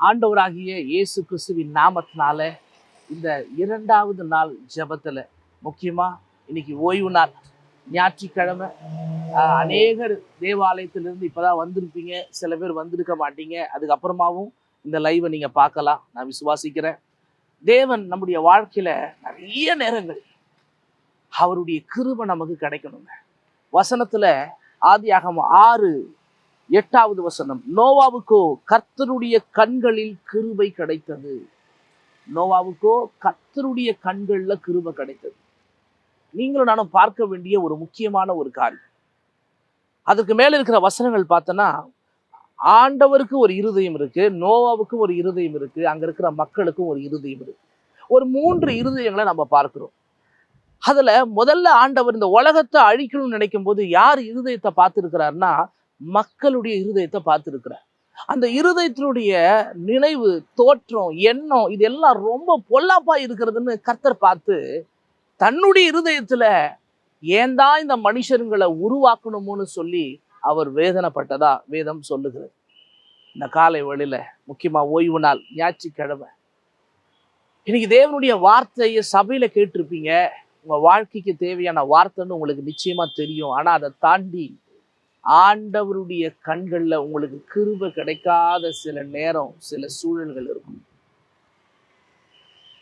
ஆண்டவராகிய இயேசு கிறிஸ்துவின் நாமத்தினால இந்த 2வது நாள் ஜெபத்துல முக்கியமா இன்னைக்கு ஓய்வு நாள், ஞாயிற்றுக்கிழமை. அநேகர் தேவாலயத்திலிருந்து இப்பதான் வந்திருப்பீங்க, சில பேர் வந்திருக்க மாட்டீங்க. அதுக்கப்புறமாவும் இந்த லைவை நீங்க பார்க்கலாம், நான் விசுவாசிக்கிறேன். தேவன் நம்முடைய வாழ்க்கையில நிறைய நேரங்கள் அவருடைய கிருபை நமக்கு கிடைக்கணுங்க. வசனத்துல ஆதியாகமம் 6:8 வசனம், நோவாவுக்கோ கர்த்தருடைய கண்களில் கிருபை கிடைத்தது. நோவாவுக்கோ கர்த்தருடைய கண்கள்ல கிருபை கிடைத்தது. நீங்களும் நானும் பார்க்க வேண்டிய ஒரு முக்கியமான ஒரு காரியம். அதுக்கு மேல இருக்கிற வசனங்கள் பார்த்தோன்னா, ஆண்டவருக்கு ஒரு இருதயம் இருக்கு, நோவாவுக்கு ஒரு இருதயம் இருக்கு, அங்க இருக்கிற மக்களுக்கும் ஒரு இருதயம் இருக்கு. ஒரு 3 இருதயங்களை நம்ம பார்க்கிறோம். அதுல முதல்ல ஆண்டவர் இந்த உலகத்தை அழிக்கணும்னு நினைக்கும் போது யார் இருதயத்தை பார்த்திருக்கிறார்னா, மக்களுடைய இருதயத்தை பார்த்திருக்கிறார். அந்த இருதயத்தினுடைய நினைவு, தோற்றம், எண்ணம் இதெல்லாம் ரொம்ப பொல்லாப்பா இருக்கிறதுன்னு கர்த்தர் பார்த்து தன்னுடைய இருதயத்துல ஏன் தான் இந்த மனுஷர்களை உருவாக்கணுமோன்னு சொல்லி அவர் வேதனைப்பட்டதா வேதம் சொல்லுகிறது. இந்த காலை வேளையில முக்கியமா ஓய்வு நாள், ஞாயிற்றுக்கிழமை, இன்னைக்கு தேவனுடைய வார்த்தையை சபையில கேட்டிருப்பீங்க. உங்க வாழ்க்கைக்கு தேவையான வார்த்தைன்னு உங்களுக்கு நிச்சயமா தெரியும். ஆனா அதை தாண்டி ஆண்டவருடைய கண்கள்ல உங்களுக்கு கிருபை கிடைக்காத சில நேரம், சில சூழல்கள் இருக்கும்.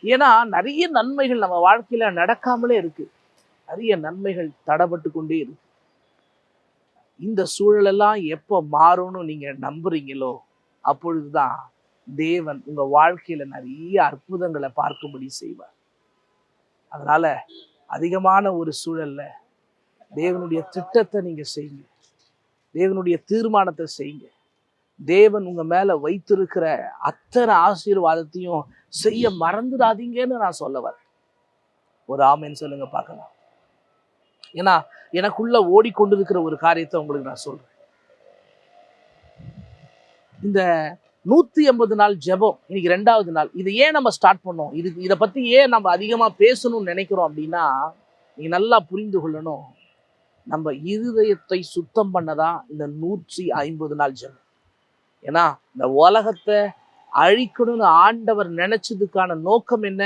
ஏன்னா நிறைய நன்மைகள் நம்ம வாழ்க்கையில நடக்காமலே இருக்கு, நிறைய நன்மைகள் தடைபட்டு கொண்டே இருக்கு. இந்த சூழலெல்லாம் எப்போ மாறும்னு நீங்க நம்புறீங்களோ அப்பொழுதுதான் தேவன் உங்க வாழ்க்கையில நிறைய அற்புதங்களை பார்க்கும்படி செய்வார். அதனால அதிகமான ஒரு சூழல்ல தேவனுடைய திட்டத்தை நீங்க செய்யுங்க, தேவனுடைய தீர்மானத்தை செய்யுங்க. தேவன் உங்க மேல வைத்திருக்கிற அத்தனை ஆசீர்வாதத்தையும் செய்ய மறந்துடாதீங்கன்னு நான் சொல்ல வரேன். ஒரு ஆமென் சொல்லுங்க பார்க்கலாம். ஏன்னா எனக்குள்ள ஓடிக்கொண்டிருக்கிற ஒரு காரியத்தை உங்களுக்கு நான் சொல்றேன். இந்த 180 நாள் ஜெபம் இன்னைக்கு 2வது நாள். இது ஏன் நம்ம ஸ்டார்ட் பண்ணோம், இதை பத்தி ஏன் நம்ம அதிகமா பேசணும்னு நினைக்கிறோம் அப்படின்னா, நீங்க நல்லா புரிந்து கொள்ளணும். நம்ம இருதயத்தை சுத்தம் பண்ணதான் இந்த 150 நாள் ஜெபம். ஏன்னா இந்த உலகத்தை அழிக்கணும்னு ஆண்டவர் நினைச்சதுக்கான நோக்கம் என்ன?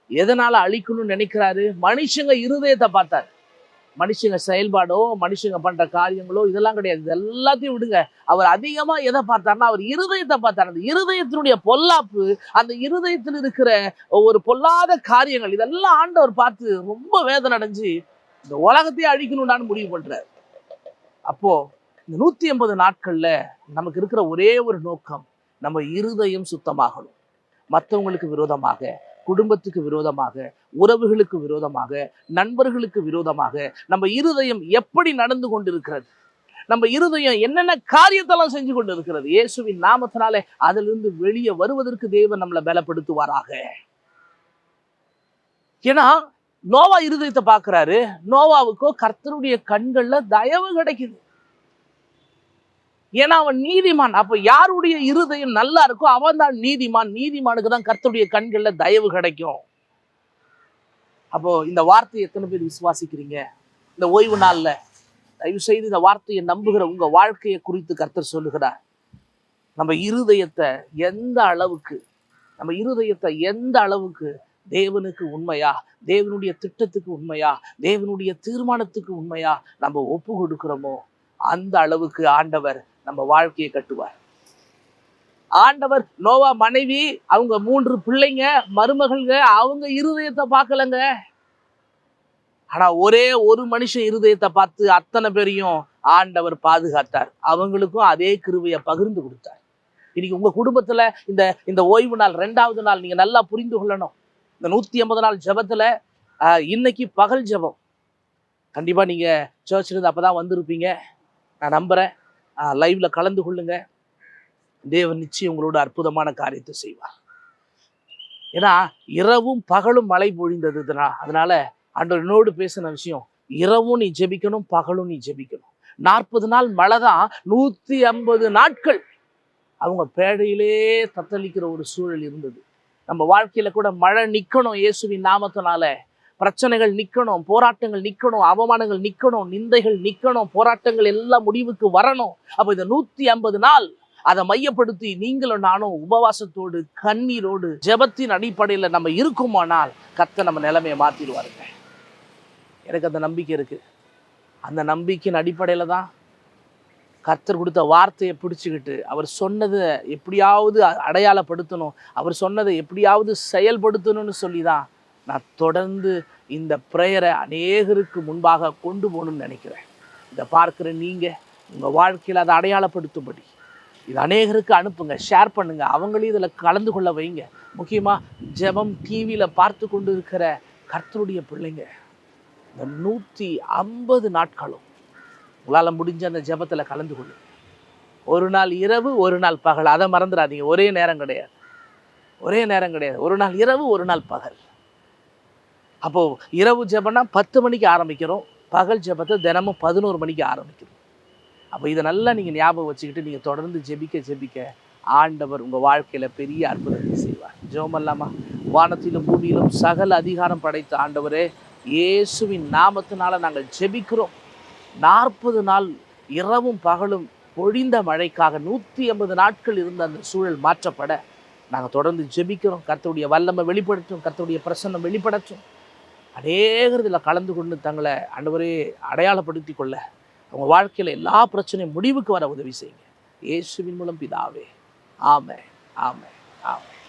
எதனால அழிக்கணும்னு நினைக்கிறாரு? மனுஷங்க இருதயத்தை பார்த்தாரு. மனுஷங்க செயல்பாடோ, மனுஷங்க பண்ற காரியங்களோ இதெல்லாம் கிடையாது. இது எல்லாத்தையும் விடுங்க. அவர் அதிகமா எதை பார்த்தாருன்னா, அவர் இருதயத்தை பார்த்தார். அந்த இருதயத்தினுடைய பொல்லாப்பு, அந்த இருதயத்தில் இருக்கிற ஒரு பொல்லாத காரியங்கள், இதெல்லாம் ஆண்டவர் பார்த்து ரொம்ப வேதனை அடைஞ்சு இந்த உலகத்தையே அழிக்கணும்டான்னு முடிவு பண்றாரு. அப்போ இந்த 180 நாட்கள்ல நமக்கு இருக்கிற ஒரே ஒரு நோக்கம், நம்ம இருதயம் சுத்தமாகணும். மற்றவங்களுக்கு விரோதமாக, குடும்பத்துக்கு விரோதமாக, உறவுகளுக்கு விரோதமாக, நண்பர்களுக்கு விரோதமாக நம்ம இருதயம் எப்படி நடந்து கொண்டிருக்கிறது, நம்ம இருதயம் என்னென்ன காரியத்தெல்லாம் செஞ்சு கொண்டு இருக்கிறது, இயேசுவின் நாமத்தினாலே அதிலிருந்து வெளியே வருவதற்கு தேவன் நம்மளை பலப்படுத்துவாராக. ஏன்னா நோவா இருதயத்தை பார்க்கிறாரு. நோவாவுக்கோ கர்த்தருடைய கண்கள்ல தயவு கிடைக்குது. ஏன்னா அவன் நீதிமான். அப்ப யாருடைய இருதயம் நல்லா இருக்கோ அவன் தான் நீதிமான். நீதிமானுக்கு தான் கர்த்தருடைய கண்கள்ல தயவு கிடைக்கும். அப்போ இந்த வார்த்தையை எத்தனை பேர் விசுவாசிக்கிறீங்க? இந்த ஓய்வு நாள்ல தயவு செய்து இந்த வார்த்தையை நம்புகிற உங்க வாழ்க்கையை குறித்து கர்த்தர் சொல்லுகிறார். நம்ம இருதயத்தை எந்த அளவுக்கு தேவனுக்கு உண்மையா, தேவனுடைய திட்டத்துக்கு உண்மையா, தேவனுடைய தீர்மானத்துக்கு உண்மையா நம்ம ஒப்பு கொடுக்கிறோமோ அந்த அளவுக்கு ஆண்டவர் நம்ம வாழ்க்கையை கட்டுவார். ஆண்டவர் நோவா மனைவி, அவங்க 3 பிள்ளைங்க, மருமகள்ங்க, அவங்க இருதயத்தை பார்க்கலங்க. ஆனா ஒரே ஒரு மனுஷன் இருதயத்தை பார்த்து அத்தனை பேரையும் ஆண்டவர் பாதுகாத்தார். அவங்களுக்கும் அதே கிருபையை பகிர்ந்து கொடுத்தார். இன்னைக்கு உங்க குடும்பத்துல இந்த ஓய்வு நாள் 2வது நாள் நீங்க நல்லா புரிந்து கொள்ளணும். இந்த 180 நாள் ஜெபத்துல இன்னைக்கு பகல் ஜெபம். கண்டிப்பா நீங்க சர்ச்சில் இருந்து அப்பதான் வந்திருப்பீங்க, நான் நம்புறேன். லைவ்ல கலந்து கொள்ளுங்க. தேவன் நிச்சயம் உங்களோட அற்புதமான காரியத்தை செய்வார். ஏன்னா இரவும் பகலும் மழை பொழிந்தது. அதனால ஆண்டவர் என்னோடு பேசின விஷயம், இரவும் நீ ஜெபிக்கணும், பகலும் நீ ஜெபிக்கணும். 40 நாள் மழை தான், 150 நாட்கள் அவங்க பேடையிலே தத்தளிக்கிற ஒரு சூழல் இருந்தது. நம்ம வாழ்க்கையில கூட மழை நிக்கணும் இயேசுவின் நாமத்தினால. பிரச்சனைகள் நிக்கணும், போராட்டங்கள் நிக்கணும், அவமானங்கள் நிக்கணும், நிந்தைகள் நிக்கணும், போராட்டங்கள் எல்லாம் முடிவுக்கு வரணும். அப்ப இந்த 150 நாள் அதை மையப்படுத்தி நீங்களும் நானும் உபவாசத்தோடு கண்ணீரோடு ஜெபத்தின் அடிப்படையில் நம்ம இருக்குமானால் கர்த்தர் நம்ம நிலைமையை மாற்றிடுவாருங்க. எனக்கு அந்த நம்பிக்கை இருக்குது. அந்த நம்பிக்கையின் அடிப்படையில் தான் கர்த்தர் கொடுத்த வார்த்தையை பிடிச்சிக்கிட்டு அவர் சொன்னதை எப்படியாவது அடையாளப்படுத்தணும், அவர் சொன்னதை எப்படியாவது செயல்படுத்தணும்னு சொல்லி தான் நான் தொடர்ந்து இந்த ப்ரேயரை அநேகருக்கு முன்பாக கொண்டு போகணும்னு நினைக்கிறேன். இதை பார்க்குற நீங்கள் உங்கள் வாழ்க்கையில் அதை அடையாளப்படுத்தும்படி இது அநேகருக்கு அனுப்புங்க, ஷேர் பண்ணுங்கள், அவங்களையும் இதில் கலந்து கொள்ள வைங்க. முக்கியமாக ஜெபம் டிவியில் பார்த்து கொண்டு இருக்கிற கர்த்தருடைய பிள்ளைங்க, இந்த 150 நாட்களும் உங்களால் முடிஞ்ச அந்த ஜெபத்தில் கலந்து கொள்ளுங்க. ஒரு நாள் இரவு, ஒரு நாள் பகல், அதை மறந்துடாதீங்க. ஒரே நேரம் கிடையாது. ஒரு நாள் இரவு, ஒரு நாள் பகல். அப்போது இரவு ஜெபம்னா 10 மணிக்கு ஆரம்பிக்கிறோம், பகல் ஜெபத்தை தினமும் 11 மணிக்கு ஆரம்பிக்கிறோம். அப்போ இதை நல்லா நீங்கள் ஞாபகம் வச்சுக்கிட்டு நீங்கள் தொடர்ந்து ஜெபிக்க ஆண்டவர் உங்கள் வாழ்க்கையில் பெரிய அற்புதத்தை செய்வார். ஜெபமல்லாமா? வானத்திலும் பூமியிலும் சகல அதிகாரம் படைத்த ஆண்டவரே, இயேசுவின் நாமத்தினால நாங்கள் ஜெபிக்கிறோம். 40 நாள் இரவும் பகலும் பொழிந்த மழைக்காக 180 நாட்கள் இருந்த அந்த சூழல் மாற்றப்பட நாங்கள் தொடர்ந்து ஜெபிக்கிறோம். கர்த்தருடைய வல்லமை வெளிப்படுத்தும், கர்த்தருடைய பிரசன்னம் வெளிப்படுத்தும். அநேகர் இதில் கலந்து கொண்டு தங்களை ஆண்டவரே அடையாளப்படுத்தி கொள்ள அவங்க வாழ்க்கையில் எல்லா பிரச்சனையும் முடிவுக்கு வர உதவி செய்யுங்க. இயேசுவின் மூலம் பிதாவே, ஆமென், ஆமென், ஆமென்.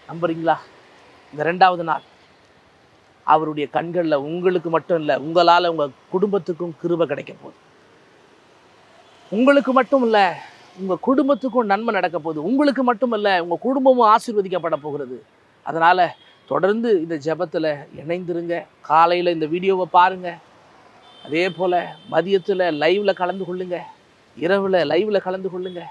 நம்புறீங்களா? இந்த 2வது நாள் அவருடைய கண்களில் உங்களுக்கு மட்டும் இல்லை, உங்களால் உங்கள் குடும்பத்துக்கும் கிருபை கிடைக்க போகுது. உங்களுக்கு மட்டும் இல்லை, உங்கள் குடும்பத்துக்கும் நன்மை நடக்க போகுது. உங்களுக்கு மட்டும் இல்லை, உங்கள் குடும்பமும் ஆசீர்வதிக்கப்பட போகிறது. அதனால் தொடர்ந்து இந்த ஜெபத்தில் இணைந்துருங்க. காலையில் இந்த வீடியோவை பாருங்கள், அதே போல் மதியத்தில் லைவில் கலந்து கொள்ளுங்க, இரவில் லைவில் கலந்து கொள்ளுங்க.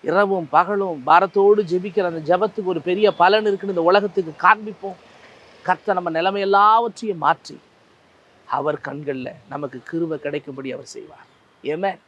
இரவும் பகலும் பாரத்தோடு ஜெபிக்கிற அந்த ஜெபத்துக்கு ஒரு பெரிய பலன் இருக்குன்னு இந்த உலகத்துக்கு காண்பிப்போம். கர்த்தர் நம்ம நிலைமை எல்லாவற்றையும் மாற்றி அவர் கண்களில் நமக்கு கிருபை கிடைக்கும்படி அவர் செய்வார். ஆமென்.